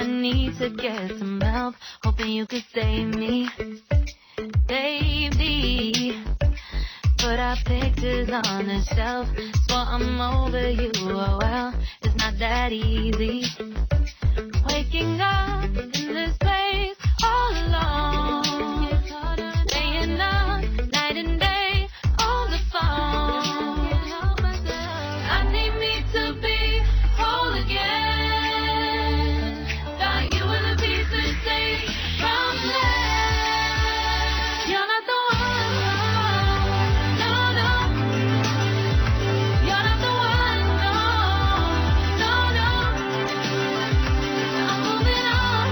need to get some help, hoping you could save me, baby. Put our pictures on the shelf, swore I'm over you, oh well, it's not that easy. Waking up in this place all alone, staying up night and day on the phone. I need me to be whole again. Thought you were the piece to take from there. You're not the one, no, no. You're not the one, no, no, no. I'm moving on,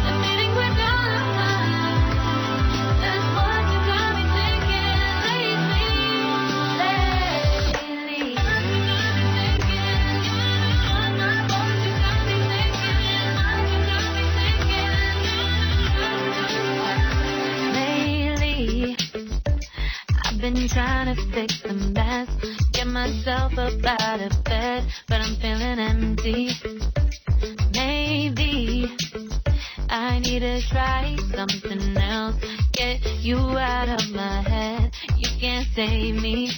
admitting we're done. That's what you got me thinking lately. Lately, I've been trying to fix the mess, get myself up out of bed, but I'm feeling empty. Maybe I need to try something else, get you out of my head. You can't save me.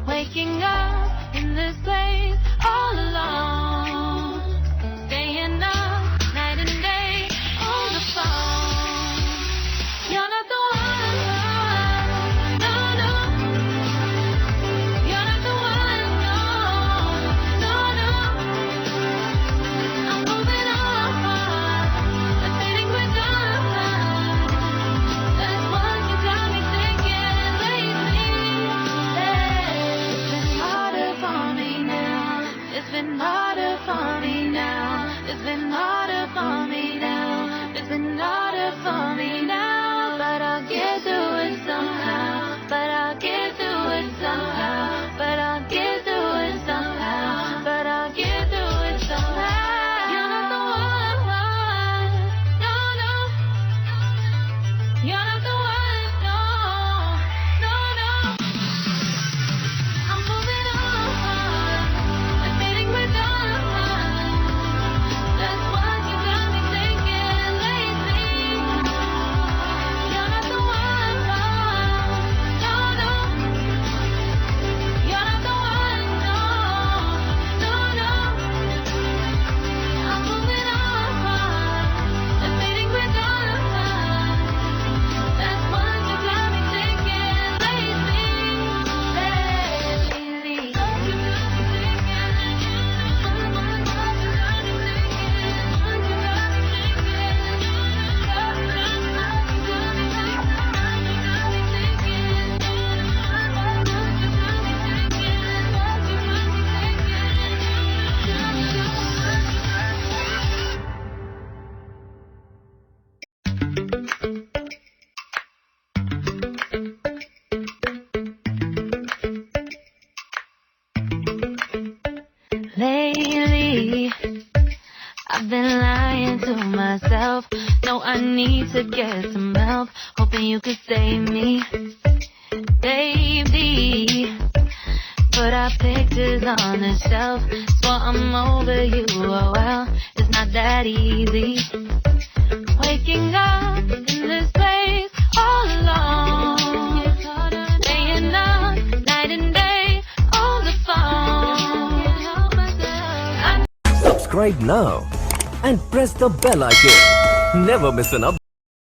Waking up in this place all alone, staying up night and day on the phone. You're not the one, no, no. You're not the one, no, no, no. I'm moving on, admitting we're done. That's what you got me thinking lately. It's been harder for me now. It's been harder for me now. It's been harder for me now. It's been harder for me now. But I'll get through it somehow. But I'll get through it somehow. But I'll get through it somehow. But I'll get through it somehow. You're not the one, no, no. You're not the one, no, no, no. I'm moving on, admitting we're done. That's what you got me thinking lately. You're not the one, no, no. You're not the one, no, no, no. I'm moving on, admitting we're done. That's what you got me thinking lately. Lately, I've been lying to myself. No, I need to get some help, hoping you could save me, baby. Put our pictures on the shelf, swore I'm over you, oh well, it's not that easy. Waking up in this place all alone, staying up night and day on the phone. Subscribe now and press the bell icon. Never miss an update.